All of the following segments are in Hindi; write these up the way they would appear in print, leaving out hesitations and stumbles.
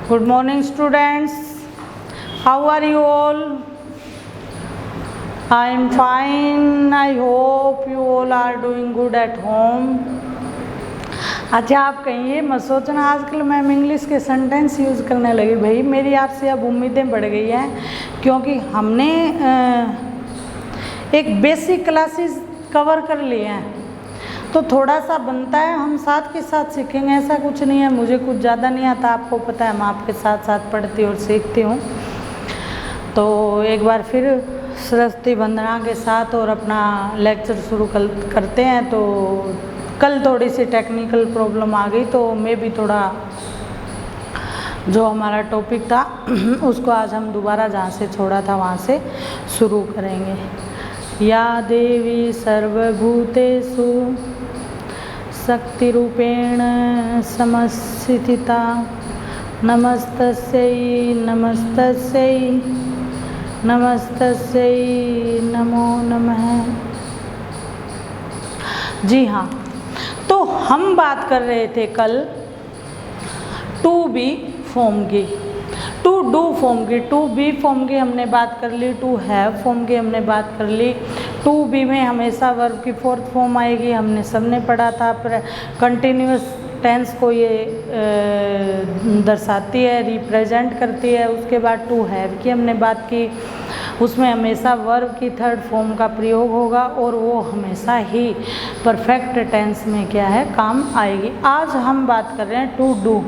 Good morning students, how are you all? I am fine, I hope you all are doing good at home. अच्छा आप कहिए मत सोचना आजकल मैम इंग्लिश के सेंटेंस यूज़ करने लगी। भाई मेरी आपसे अब उम्मीदें बढ़ गई हैं क्योंकि हमने एक बेसिक क्लासेस कवर कर लिए हैं, तो थोड़ा सा बनता है हम साथ के साथ सीखेंगे। ऐसा कुछ नहीं है, मुझे कुछ ज़्यादा नहीं आता, आपको पता है मैं आपके साथ साथ पढ़ती और सीखती हूँ। तो एक बार फिर सरस्वती वंदना के साथ और अपना लेक्चर शुरू करते हैं। तो कल थोड़ी सी टेक्निकल प्रॉब्लम आ गई, तो मैं भी थोड़ा जो हमारा टॉपिक था उसको आज हम दोबारा जहाँ से छोड़ा था वहाँ से शुरू करेंगे। या देवी सर्वभूतेषु शक्तिरूपेण समस्थिता नमस्तस्यै नमस्तस्यै नमस्तस्यै नमो नमः। जी हाँ, तो हम बात कर रहे थे कल टू बी फॉर्म की, टू डू फॉर्म की, टू बी फॉर्म की हमने बात कर ली, टू हैव फॉर्म की हमने बात कर ली। टू बी में हमेशा वर्ब की फोर्थ फॉर्म आएगी, हमने सबने पढ़ा था। कंटिन्यूस टेंस को ये दर्शाती है, रिप्रेजेंट करती है। उसके बाद टू हैव की हमने बात की, उसमें हमेशा वर्ब की थर्ड फॉर्म का प्रयोग होगा और वो हमेशा ही परफेक्ट टेंस में क्या है काम आएगी। आज हम बात कर रहे हैं टू डू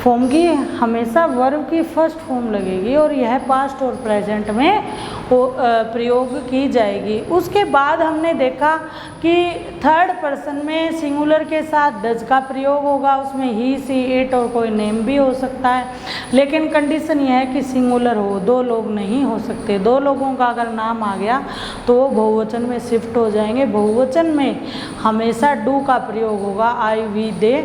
फॉर्म की, हमेशा वर्ब की फर्स्ट फॉर्म लगेगी और यह पास्ट और प्रेजेंट में प्रयोग की जाएगी। उसके बाद हमने देखा कि थर्ड पर्सन में सिंगुलर के साथ डज का प्रयोग होगा, उसमें ही सी इट और कोई नेम भी हो सकता है, लेकिन कंडीशन यह है कि सिंगुलर हो, दो लोग नहीं हो सकते। दो लोगों का अगर नाम आ गया तो वो बहुवचन में शिफ्ट हो जाएंगे। बहुवचन में हमेशा डू का प्रयोग होगा, आई वी दे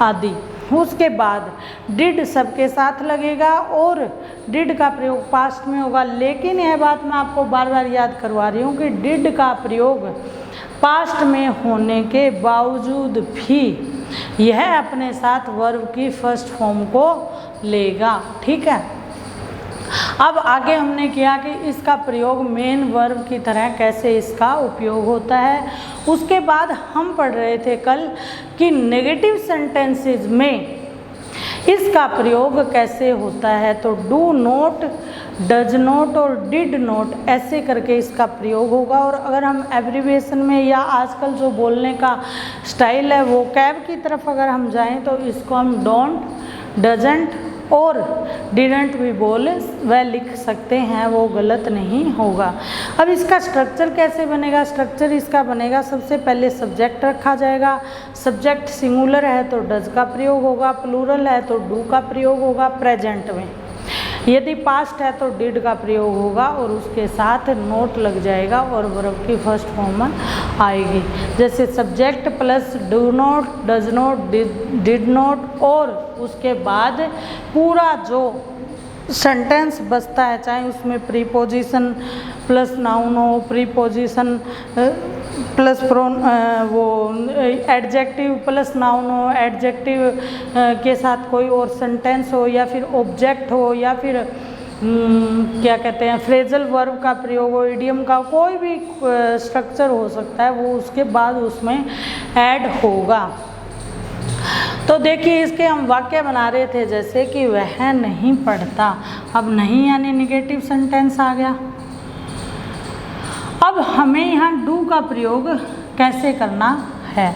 आदि। उसके बाद डिड सबके साथ लगेगा और डिड का प्रयोग पास्ट में होगा, लेकिन यह बात मैं आपको बार बार याद करवा रही हूँ कि डिड का प्रयोग पास्ट में होने के बावजूद भी यह अपने साथ वर्ब की फर्स्ट फॉर्म को लेगा। ठीक है, अब आगे हमने किया कि इसका प्रयोग मेन वर्ब की तरह कैसे इसका उपयोग होता है। उसके बाद हम पढ़ रहे थे कल कि नेगेटिव सेंटेंसेस में इसका प्रयोग कैसे होता है। तो डू नॉट, डज नॉट और डिड नॉट ऐसे करके इसका प्रयोग होगा। और अगर हम एब्रीविएशन में या आजकल जो बोलने का स्टाइल है वो कैब की तरफ अगर हम जाएं तो इसको हम डोंट, डजंट और डिडंट भी बोल वह लिख सकते हैं, वो गलत नहीं होगा। अब इसका स्ट्रक्चर कैसे बनेगा? स्ट्रक्चर इसका बनेगा, सबसे पहले सब्जेक्ट रखा जाएगा। सब्जेक्ट सिंगुलर है तो डज का प्रयोग होगा, प्लूरल है तो डू का प्रयोग होगा प्रेजेंट में। यदि पास्ट है तो डिड का प्रयोग होगा और उसके साथ नोट लग जाएगा और वर्ब की फर्स्ट फॉर्म आएगी। जैसे subject plus do not, does not, did not और उसके बाद पूरा जो सेंटेंस बचता है, चाहे उसमें प्रीपोजिशन प्लस नाउन हो, प्रीपोजिशन प्लस वो एडजेक्टिव प्लस नाउन हो, एडजेक्टिव के साथ कोई और सेंटेंस हो, या फिर ऑब्जेक्ट हो, या फिर क्या कहते हैं फ्रेजल वर्ब का प्रयोग हो, इडियम का, कोई भी स्ट्रक्चर हो सकता है, वो उसके बाद उसमें ऐड होगा। तो देखिए इसके हम वाक्य बना रहे थे, जैसे कि वह नहीं पढ़ता। अब नहीं यानी निगेटिव सेंटेंस आ गया। अब हमें यहाँ डू का प्रयोग कैसे करना है,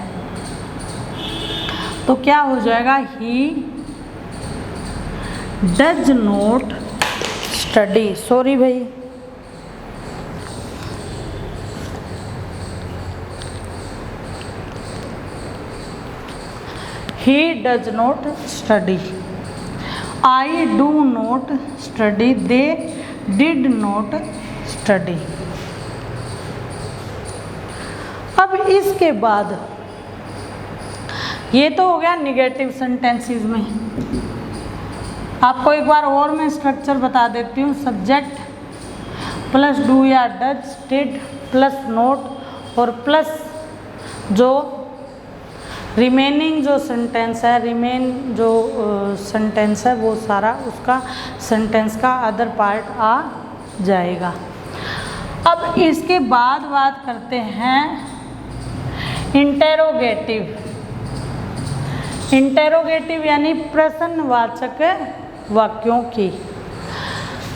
तो क्या हो जाएगा, ही डज नॉट स्टडी। सॉरी भाई, he does not study, I do not study, they did not study। अब इसके बाद ये तो हो गया निगेटिव सेंटेंसेस में। आपको एक बार और मैं स्ट्रक्चर बता देती हूँ। सब्जेक्ट प्लस डू या डज, डिड प्लस नोट और प्लस जो रिमेनिंग जो सेंटेंस है, सेंटेंस है वो सारा उसका सेंटेंस का अदर पार्ट आ जाएगा। अब इसके बाद बात करते हैं इंटेरोगेटिव। इंटेरोगेटिव यानी प्रश्नवाचक वाक्यों की।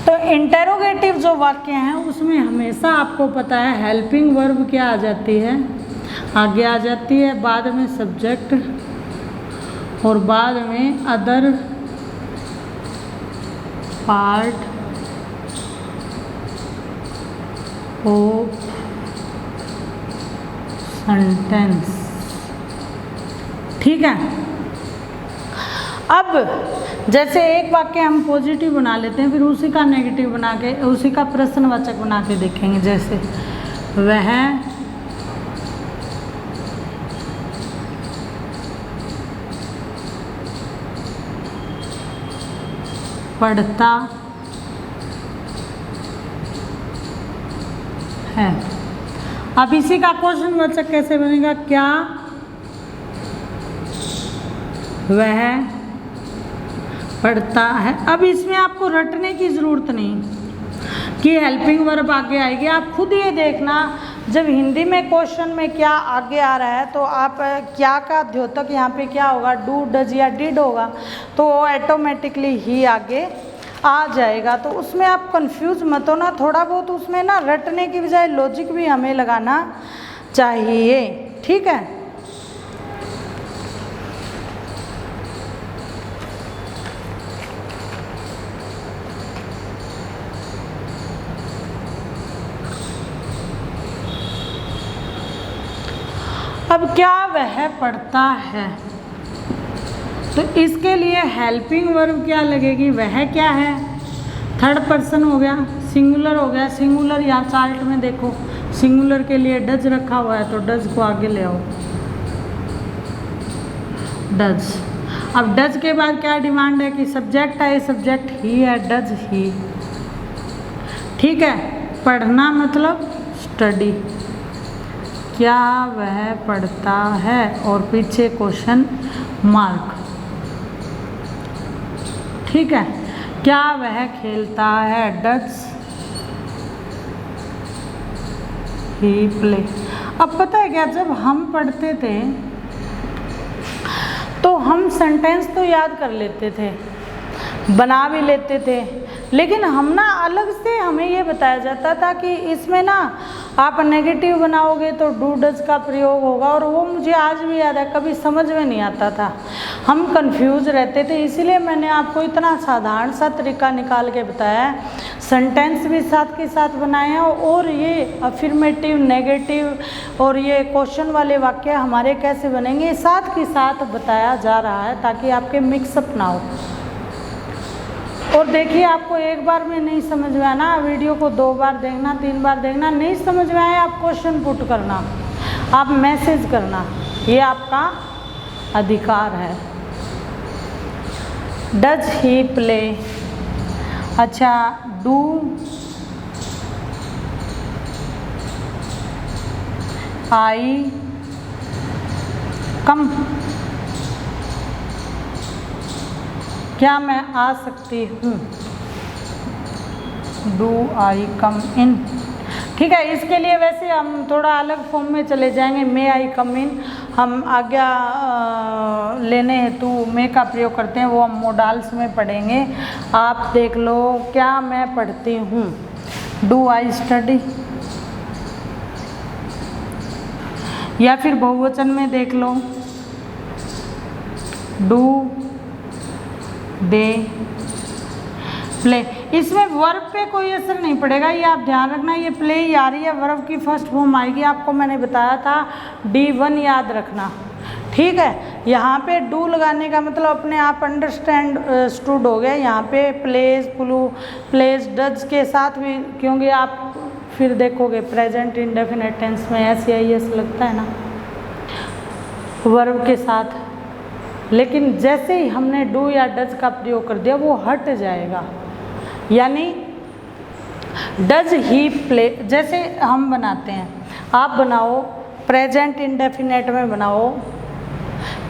तो इंटेरोगेटिव जो वाक्य हैं उसमें हमेशा आपको पता है हेल्पिंग वर्ब क्या आ जाती है, आगे आ जाती है, बाद में सब्जेक्ट और बाद में अदर पार्ट ऑफ सेंटेंस। ठीक है। अब जैसे एक वाक्य हम पॉजिटिव बना लेते हैं, फिर उसी का नेगेटिव बना के, उसी का प्रश्नवाचक बना के देखेंगे। जैसे वह पढ़ता है। अब इसी का क्वेश्चनवाचक कैसे बनेगा? क्या वह पढ़ता है। अब इसमें आपको रटने की ज़रूरत नहीं कि हेल्पिंग वर्ब आगे आएगी, आप खुद ये देखना। जब हिंदी में क्वेश्चन में क्या आगे आ रहा है तो आप क्या का द्योतक यहाँ पे क्या होगा, डू, डज या डिड होगा, तो वो ऑटोमेटिकली ही आगे आ जाएगा। तो उसमें आप कंफ्यूज मत हो ना, थोड़ा बहुत उसमें ना रटने की बजाय लॉजिक भी हमें लगाना चाहिए। ठीक है। अब क्या वह पढ़ता है, तो इसके लिए हेल्पिंग वर्ब क्या लगेगी? वह क्या है, थर्ड पर्सन हो गया, सिंगुलर हो गया। सिंगुलर यहाँ चार्ट में देखो, सिंगुलर के लिए डज रखा हुआ है, तो डज को आगे ले आओ, डज। अब डज के बाद क्या डिमांड है कि सब्जेक्ट है, सब्जेक्ट ही है, डज ही। ठीक है। पढ़ना मतलब स्टडी, क्या वह पढ़ता है, और पीछे क्वेश्चन मार्क। ठीक है। क्या वह खेलता है, डज ही प्ले। अब पता है क्या, जब हम पढ़ते थे तो हम सेंटेंस तो याद कर लेते थे, बना भी लेते थे, लेकिन हम ना अलग से हमें ये बताया जाता था कि इसमें ना आप नेगेटिव बनाओगे तो डू डज का प्रयोग होगा, और वो मुझे आज भी याद है, कभी समझ में नहीं आता था, हम कंफ्यूज रहते थे। इसीलिए मैंने आपको इतना साधारण सा तरीका निकाल के बताया। सेंटेंस भी साथ के साथ बनाए हैं, और ये अफर्मेटिव, नेगेटिव और ये क्वेश्चन वाले वाक्य हमारे कैसे बनेंगे साथ के साथ बताया जा रहा है, ताकि आपके मिक्सअप ना हो। और देखिए, आपको एक बार में नहीं समझ में आना, वीडियो को 2 बार देखना, 3 बार देखना। नहीं समझ में आए आप क्वेश्चन पुट करना, आप मैसेज करना, ये आपका अधिकार है। डज ही प्ले, अच्छा डू आई कम, क्या मैं आ सकती हूँ, डू आई कम इन। ठीक है। इसके लिए वैसे हम थोड़ा अलग फॉर्म में चले जाएंगे, मे आई कम इन। हम आज्ञा लेने हेतु मे का प्रयोग करते हैं, वो हम मोडाल्स में पढ़ेंगे। आप देख लो, क्या मैं पढ़ती हूँ, डू आई स्टडी। या फिर बहुवचन में देख लो, डू दे प्ले। इसमें वर्ब पे कोई असर नहीं पड़ेगा, ये आप ध्यान रखना। ये प्ले ही आ रही है, वर्ब की फर्स्ट फॉर्म आएगी, आपको मैंने बताया था, D1 याद रखना। ठीक है। यहाँ पे डू लगाने का मतलब अपने आप अंडरस्टैंड स्टूड हो गया। यहाँ पे प्लेस, प्लू, प्लेस, डज के साथ भी, क्योंकि आप फिर देखोगे प्रेजेंट इंडेफिनिट टेंस में SIS लगता है ना वर्ब के साथ, लेकिन जैसे ही हमने डू या डज का प्रयोग कर दिया वो हट जाएगा। यानी डज ही प्ले, जैसे हम बनाते हैं, आप बनाओ प्रेजेंट इंडेफिनेट में बनाओ,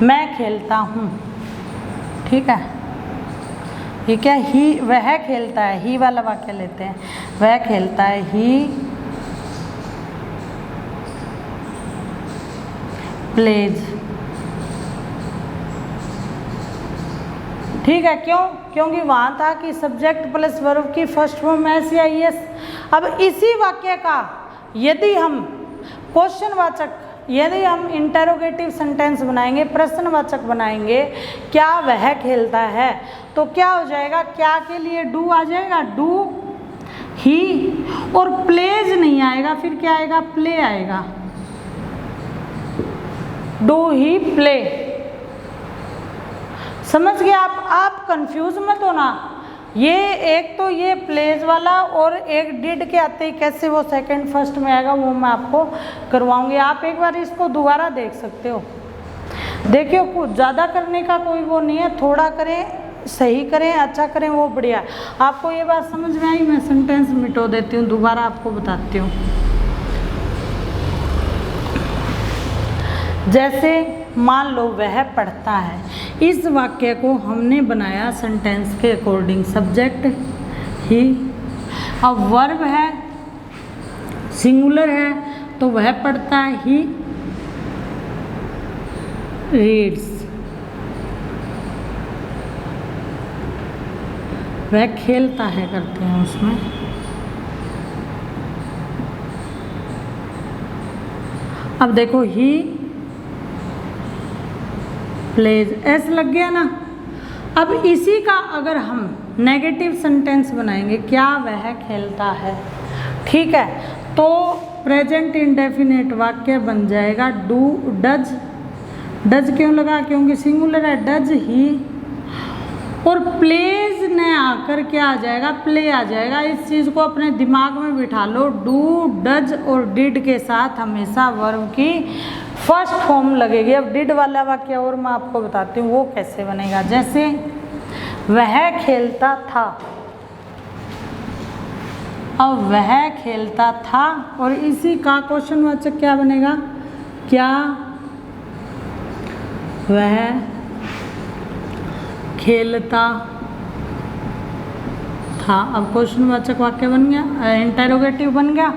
मैं खेलता हूँ, ठीक है। ये क्या, ही, वह खेलता है, ही वाला वाक्य लेते हैं, वह खेलता है, ही प्लेज, ठीक है। क्यों? क्योंकि वहाँ था कि सब्जेक्ट प्लस वर्ब की फर्स्ट फॉर्म एस या ईएस। अब इसी वाक्य का यदि हम क्वेश्चनवाचक, यदि हम इंटेरोगेटिव सेंटेंस बनाएंगे, प्रश्नवाचक बनाएंगे, क्या वह खेलता है, तो क्या हो जाएगा, क्या के लिए डू आ जाएगा, डू ही, और प्लेज नहीं आएगा, फिर क्या आएगा, प्ले आएगा, डू ही प्ले। समझ गए आप कंफ्यूज मत होना। ये एक तो ये प्लेज वाला और एक डिड के आते ही कैसे वो सेकंड फर्स्ट में आएगा, वो मैं आपको करवाऊंगी। आप एक बार इसको दोबारा देख सकते हो। देखियो, कुछ ज़्यादा करने का कोई वो नहीं है, थोड़ा करें, सही करें, अच्छा करें, वो बढ़िया। आपको ये बात समझ में आई? मैं सेंटेंस मिटो देती हूँ, दोबारा आपको बताती हूँ। जैसे मान लो वह पढ़ता है, इस वाक्य को हमने बनाया सेंटेंस के अकॉर्डिंग, सब्जेक्ट ही, अब वर्ब है, सिंगुलर है, तो वह पढ़ता है, ही रीड्स, वह खेलता है करते हैं उसमें। अब देखो, ही प्लेज, एस लग गया ना। अब इसी का अगर हम नेगेटिव सेंटेंस बनाएंगे, क्या वह खेलता है, ठीक है, तो प्रेजेंट इंडेफिनिट वाक्य बन जाएगा डू डज। डज क्यों लगा? क्योंकि सिंगुलर है, डज ही, और प्लेज ने आकर क्या आ जाएगा, प्ले आ जाएगा। इस चीज़ को अपने दिमाग में बिठा लो, डू डज और डिड के साथ हमेशा वर्ब की फर्स्ट फॉर्म लगेगी। अब डिड वाला वाक्य और मैं आपको बताती हूँ वो कैसे बनेगा। जैसे वह खेलता था, अब वह खेलता था, और इसी का क्वेश्चनवाचक क्या बनेगा, क्या वह खेलता था। अब क्वेश्चनवाचक वाक्य बन गया, इंटेरोगेटिव बन गया।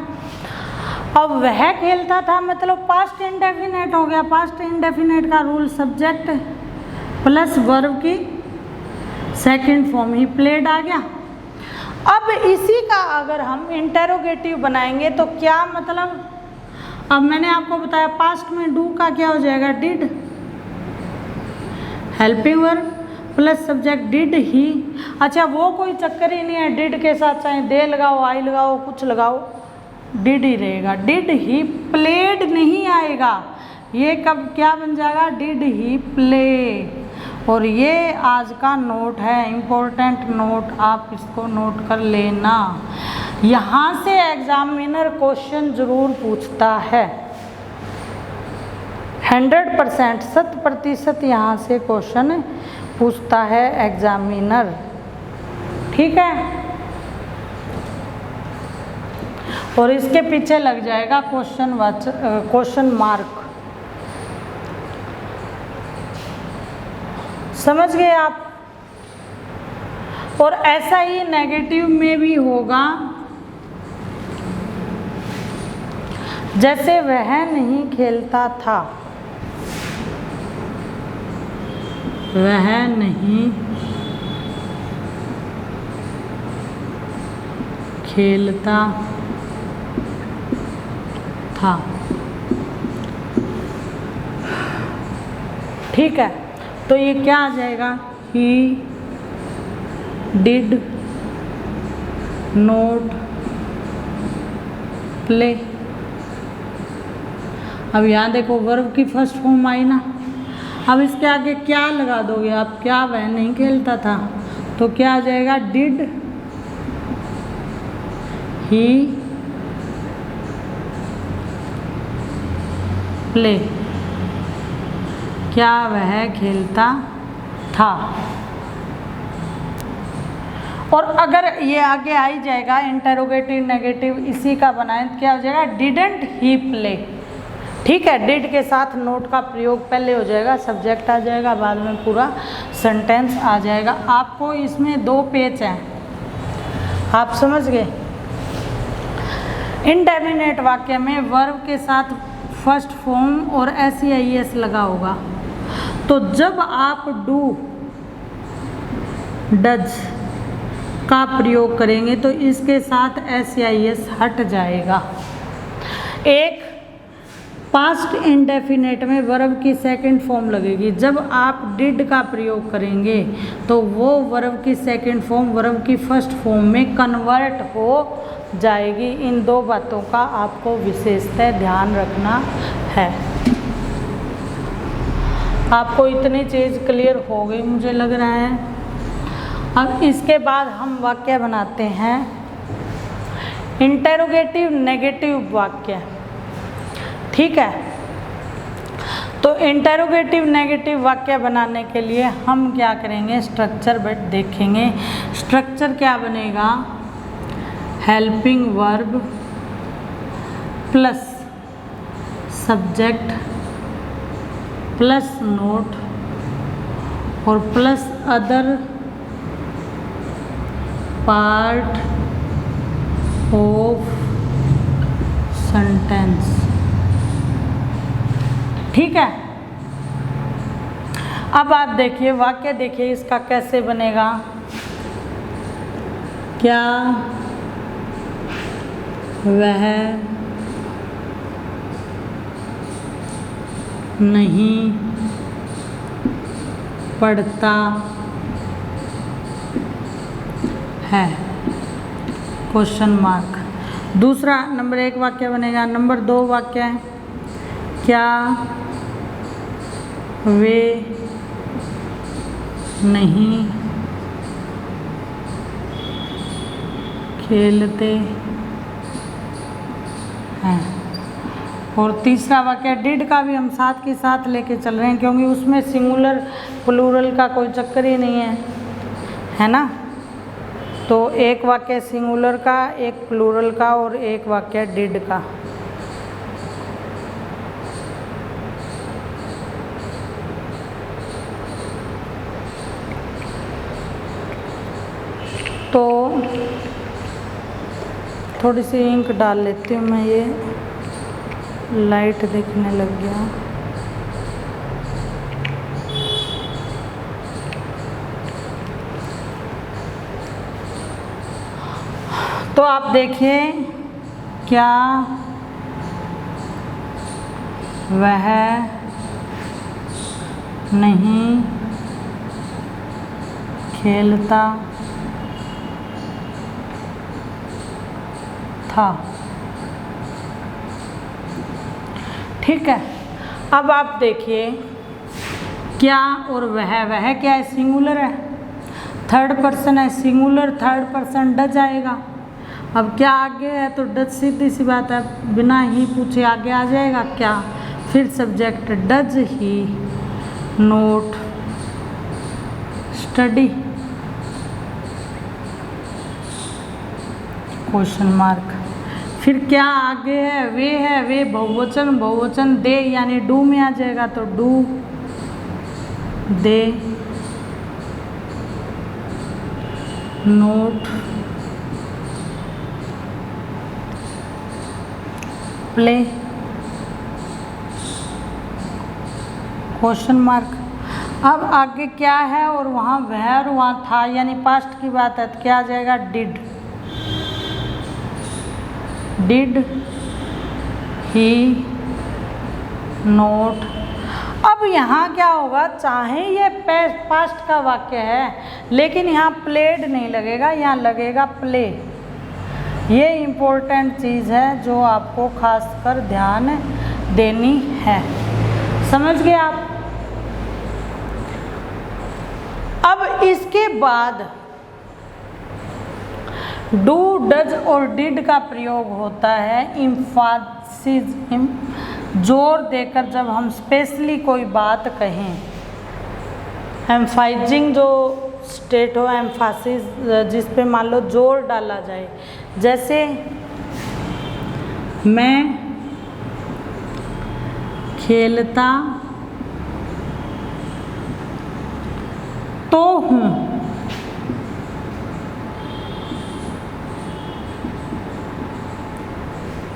अब वह खेलता था मतलब पास्ट इंडेफिनेट हो गया। पास्ट इंडेफिनेट का रूल सब्जेक्ट प्लस वर्ब की सेकंड फॉर्म ही प्लेड आ गया। अब इसी का अगर हम इंटेरोगेटिव बनाएंगे तो क्या मतलब, अब मैंने आपको बताया पास्ट में डू का क्या हो जाएगा, did, helping verb plus subject did he. अच्छा, वो कोई चक्कर ही नहीं है, डिड के साथ चाहे दे लगाओ, आई लगाओ, कुछ लगाओ, डिड ही रहेगा। डिड ही प्लेड नहीं आएगा, ये कब क्या बन जाएगा, डिड ही प्ले। और ये आज का नोट है, इम्पोर्टेंट नोट, आप इसको नोट कर लेना। यहाँ से एग्जामिनर क्वेश्चन जरूर पूछता है, 100%, 100% यहाँ से क्वेश्चन पूछता है एग्जामिनर, ठीक है। और इसके पीछे लग जाएगा क्वेश्चन मार्क। समझ गए आप? और ऐसा ही नेगेटिव में भी होगा, जैसे वह नहीं खेलता था, वह नहीं खेलता था, ठीक है। तो ये क्या आ जाएगा, ही डिड नोट प्ले। अब यहाँ देखो वर्ब की फर्स्ट फॉर्म आई ना। अब इसके आगे क्या लगा दोगे आप, क्या वह नहीं खेलता था, तो क्या आ जाएगा, डिड ही प्ले, क्या वह खेलता था। और अगर ये आगे आ ही जाएगा इंटेरोगेटिव नेगेटिव इसी का बनाए, क्या हो जाएगा, डिडंट ही प्ले, ठीक है, डिड के साथ नोट का प्रयोग पहले हो जाएगा, सब्जेक्ट आ जाएगा, बाद में पूरा सेंटेंस आ जाएगा। आपको इसमें 2 पेज हैं, आप समझ गए। इंडेफिनेट वाक्य में वर्ब के साथ फर्स्ट फॉर्म और SEIS लगा होगा, तो जब आप डू डज का प्रयोग करेंगे तो इसके साथ SEIS हट जाएगा। एक पास्ट इंडेफिनेट में वर्ब की सेकंड फॉर्म लगेगी, जब आप डिड का प्रयोग करेंगे तो वो वर्ब की सेकंड फॉर्म वर्ब की फर्स्ट फॉर्म में कन्वर्ट हो जाएगी। इन 2 बातों का आपको विशेषतः ध्यान रखना है। आपको इतनी चीज़ क्लियर हो गई मुझे लग रहा है। अब इसके बाद हम वाक्य बनाते हैं इंटेरोगेटिव नेगेटिव वाक्य, ठीक है। तो इंटेरोगेटिव नेगेटिव वाक्य बनाने के लिए हम क्या करेंगे, स्ट्रक्चर देखेंगे। स्ट्रक्चर क्या बनेगा, helping verb plus subject plus not और plus other part of sentence, ठीक है। अब आप देखिए वाक्य, देखिए इसका कैसे बनेगा। क्या वह नहीं पढ़ता है, क्वेश्चन मार्क। दूसरा नंबर 1 वाक्य बनेगा। नंबर 2 वाक्य है, क्या वे नहीं खेलते हैं। और तीसरा वाक्य डिड का भी हम साथ के साथ लेके चल रहे हैं, क्योंकि उसमें सिंगुलर प्लूरल का कोई चक्कर ही नहीं है ना। तो एक वाक्य सिंगुलर का, एक प्लूरल का और एक वाक्य डिड का। तो थोड़ी सी इंक डाल लेती हूँ मैं, ये लाइट दिखने लग गया। तो आप देखिए, क्या वह नहीं खेलता था, ठीक है। अब आप देखिए, क्या और वह क्या है, सिंगुलर है, थर्ड पर्सन है, सिंगुलर थर्ड पर्सन डज आएगा। अब क्या आगे है तो डज, सीधी सी बात है, बिना ही पूछे आगे आ जाएगा क्या। फिर subject does he note study, question mark. फिर क्या आगे है, वे बहुवचन, बहुवचन दे यानी डू में आ जाएगा, तो do they note play, question mark. अब आगे क्या है और वहाँ वह और वहाँ था, यानी पास्ट की बात है, तो क्या आ जाएगा, डिड ही नोट। अब यहाँ क्या होगा, चाहे ये पास्ट का वाक्य है लेकिन यहाँ प्लेड नहीं लगेगा, यहाँ लगेगा प्ले। ये इम्पोर्टेंट चीज़ है जो आपको खासकर ध्यान देनी है, समझ गए आप। अब इसके बाद डू डज और डिड का प्रयोग होता है एम्फासिस, जोर देकर जब हम स्पेशली कोई बात कहें। एम्फाइजिंग जो स्टेट हो, एम्फासिस जिस पे मान लो जोर डाला जाए, जैसे मैं खेलता तो हूँ,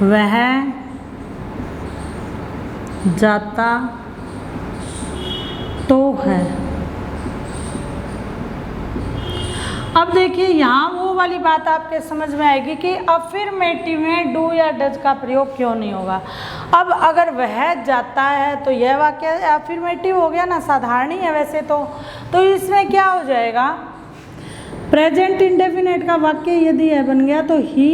वह जाता तो है। अब देखिए यहाँ वो वाली बात आपके समझ में आएगी कि अफर्मेटिव में डू या डज का प्रयोग क्यों नहीं होगा। अब अगर वह जाता है तो यह वाक्य अफर्मेटिव हो गया ना, साधारण ही है वैसे तो इसमें क्या हो जाएगा, प्रेजेंट इंडेफिनेट का वाक्य यदि यह बन गया तो ही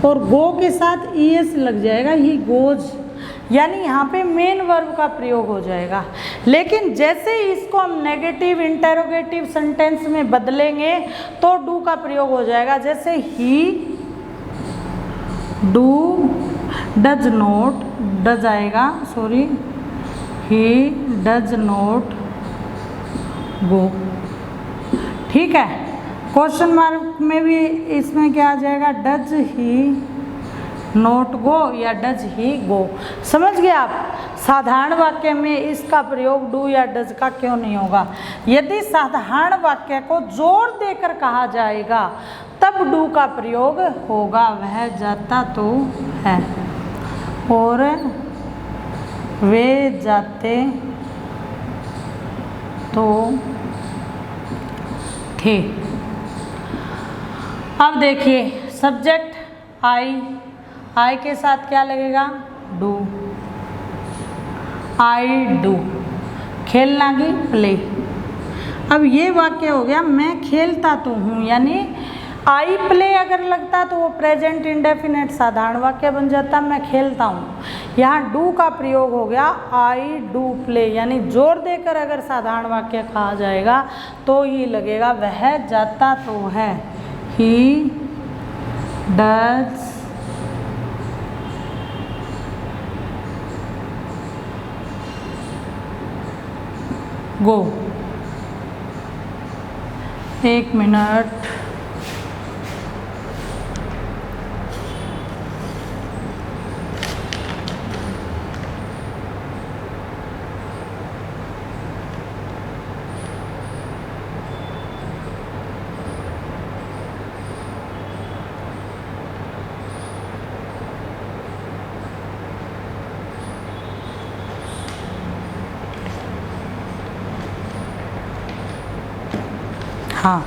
और गो के साथ ईएस लग जाएगा, ही गोज, यानी यहाँ पे मेन वर्ब का प्रयोग हो जाएगा। लेकिन जैसे इसको हम नेगेटिव इंटेरोगेटिव सेंटेंस में बदलेंगे तो डू का प्रयोग हो जाएगा। जैसे he do does not, does आएगा sorry, he does not go, ठीक है। क्वेश्चन मार्क में भी इसमें क्या आ जाएगा, डज ही नॉट गो या डज ही गो। समझ गए आप, साधारण वाक्य में इसका प्रयोग डू या डज का क्यों नहीं होगा। यदि साधारण वाक्य को जोर देकर कहा जाएगा तब डू का प्रयोग होगा, वह जाता तो है और वे जाते तो थे। अब देखिए सब्जेक्ट आई के साथ क्या लगेगा, डू, आई डू, खेलना की प्ले। अब ये वाक्य हो गया मैं खेलता तो हूँ, यानी आई प्ले अगर लगता तो वो प्रेजेंट इंडेफिनेट साधारण वाक्य बन जाता, मैं खेलता हूँ। यहाँ डू का प्रयोग हो गया आई डू प्ले, यानी जोर देकर अगर साधारण वाक्य कहा जाएगा तो ही लगेगा वह जाता तो है, ही डज गो। एक मिनट, हाँ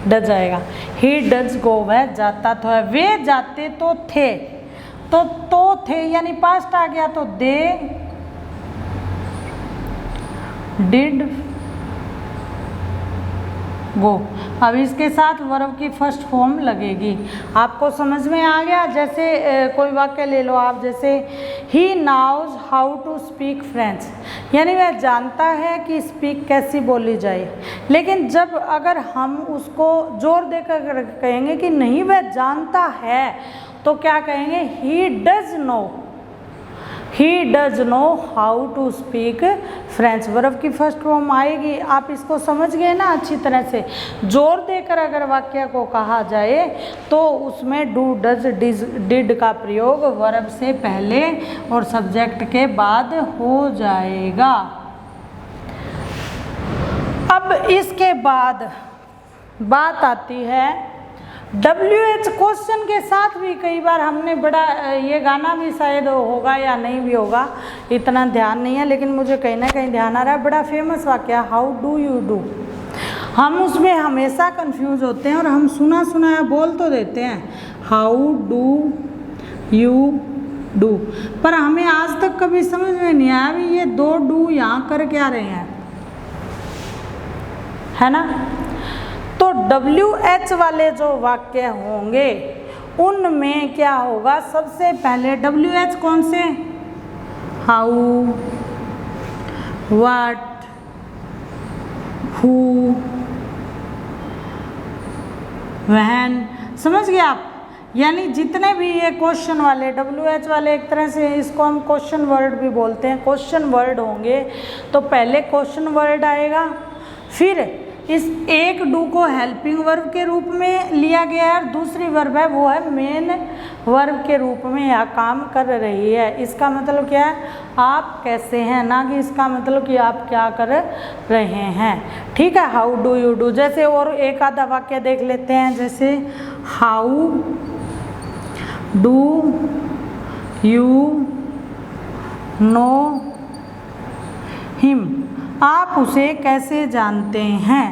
डज आएगा, ही डज गो, वह जाता तो है, वे जाते तो थे, तो थे यानी पास्ट आ गया तो दे डिड गो। अब इसके साथ वर्ब की फर्स्ट फॉर्म लगेगी। आपको समझ में आ गया। जैसे कोई वाक्य ले लो आप, जैसे he knows how to speak French, यानी वह जानता है कि स्पीक कैसी बोली जाए। लेकिन जब अगर हम उसको जोर देकर कहेंगे कि नहीं वह जानता है, तो क्या कहेंगे, he does know, he does know how to speak French. Verb की फर्स्ट फॉर्म आएगी। आप इसको समझ गए ना अच्छी तरह से। जोर देकर अगर वाक्य को कहा जाए तो उसमें डू डज डिड का प्रयोग वर्ब से पहले और सब्जेक्ट के बाद हो जाएगा। अब इसके बाद बात आती है WH क्वेश्चन के साथ भी कई बार हमने बड़ा, ये गाना भी शायद होगा या नहीं भी होगा, इतना ध्यान नहीं है, लेकिन मुझे कहीं ना कहीं ध्यान आ रहा है। बड़ा फेमस वाक्य, हाउ डू यू डू। हम उसमें हमेशा कंफ्यूज होते हैं और हम सुना सुनाया बोल तो देते हैं हाउ डू यू डू, पर हमें आज तक कभी समझ में नहीं आया भी ये दो डू यहाँ कर क्या रहे हैं, है ना। तो WH वाले जो वाक्य होंगे उनमें क्या होगा, सबसे पहले WH कौन से, हाउ, व्हाट, हु, व्हेन। समझ गए आप। यानी जितने भी ये क्वेश्चन वाले WH वाले, एक तरह से इसको हम क्वेश्चन वर्ड भी बोलते हैं, क्वेश्चन वर्ड होंगे तो पहले क्वेश्चन वर्ड आएगा, फिर इस एक डू को हेल्पिंग वर्ब के रूप में लिया गया है और दूसरी वर्ब है वो है मेन वर्ब के रूप में यह काम कर रही है। इसका मतलब क्या है, आप कैसे हैं, ना कि इसका मतलब कि आप क्या कर रहे हैं। ठीक है, हाउ डू यू डू। जैसे और एक आधा वाक्य देख लेते हैं, जैसे how do you know him, आप उसे कैसे जानते हैं।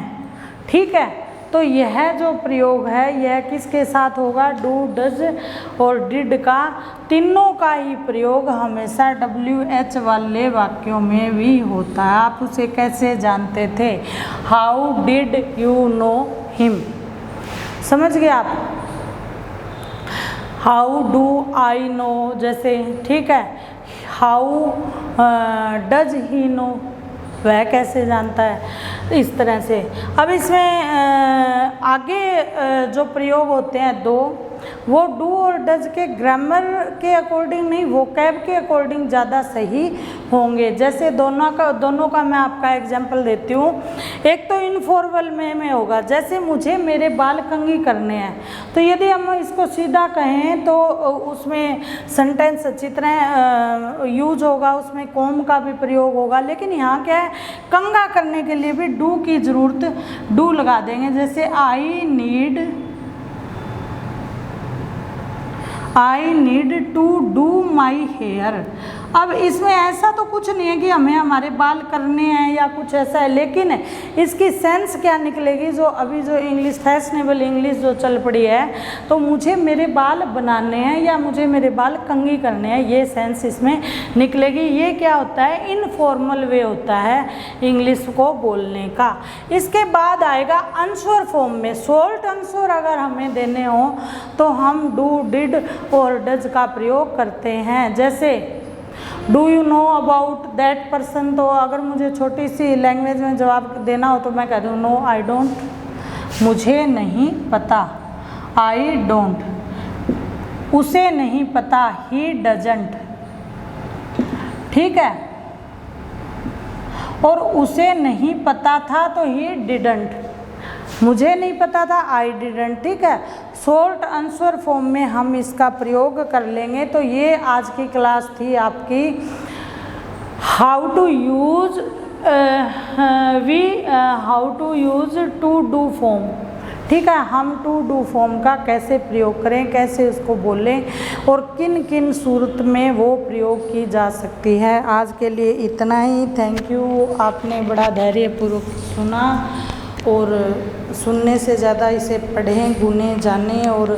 ठीक है, तो यह जो प्रयोग है यह किसके साथ होगा, डू, डज और डिड का, तीनों का ही प्रयोग हमेशा WH वाले वाक्यों में भी होता है। आप उसे कैसे जानते थे, how did you know him. समझ गए आप। हाउ डू आई नो, जैसे ठीक है, हाउ डज ही नो, वह कैसे जानता है, इस तरह से। अब इसमें आगे जो प्रयोग होते हैं दो, वो डू और डज के ग्रामर के अकॉर्डिंग नहीं, वोकैब के अकॉर्डिंग ज़्यादा सही होंगे। जैसे दोनों का मैं आपका एग्जांपल देती हूँ। एक तो इनफॉर्मल में होगा, जैसे मुझे मेरे बाल कंघी करने हैं, तो यदि हम इसको सीधा कहें तो उसमें सेंटेंस अच्छी तरह यूज होगा, उसमें कॉम का भी प्रयोग होगा। लेकिन यहाँ क्या है, कंघा करने के लिए भी डू की ज़रूरत, डू लगा देंगे। जैसे I need to do my hair. अब इसमें ऐसा तो कुछ नहीं है कि हमें हमारे बाल करने हैं या कुछ ऐसा है, लेकिन इसकी सेंस क्या निकलेगी, जो अभी जो इंग्लिश फैशनेबल इंग्लिश जो चल पड़ी है, तो मुझे मेरे बाल बनाने हैं या मुझे मेरे बाल कंघी करने हैं, ये सेंस इसमें निकलेगी। ये क्या होता है, इनफॉर्मल वे होता है इंग्लिश को बोलने का। इसके बाद आएगा आंसर फॉर्म में। शॉर्ट आंसर अगर हमें देने हो तो हम डू, डिड और डज का प्रयोग करते हैं। जैसे do you know about that person, तो अगर मुझे छोटी सी लैंग्वेज में जवाब देना हो तो मैं कह दूँ नो आई डोंट, मुझे नहीं पता, आई डोंट, उसे नहीं पता, ही डजंट। ठीक है, और उसे नहीं पता था तो ही डिडंट, मुझे नहीं पता था, आई डिडंट। ठीक है, शॉर्ट आंसर फॉर्म में हम इसका प्रयोग कर लेंगे। तो ये आज की क्लास थी आपकी, how to use to do form. ठीक है, हम टू डू फॉर्म का कैसे प्रयोग करें, कैसे उसको बोलें और किन किन सूरत में वो प्रयोग की जा सकती है। आज के लिए इतना ही। थैंक यू, आपने बड़ा धैर्यपूर्वक सुना और सुनने से ज़्यादा इसे पढ़ें, गुने, जानें। और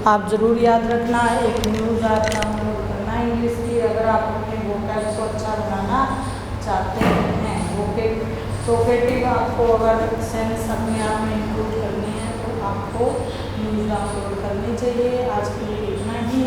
आप ज़रूर याद रखना, एक न्यूज़ आप डाउनलोड करना इंग्लिश की, अगर आप अपने वोकैब को अच्छा बनाना चाहते हैं। वोकेटिव आपको अगर सेंस अपने आप में इंप्रूव करनी है तो आपको न्यूज़ डाउनलोड करनी चाहिए। आज के लिए इतना ही।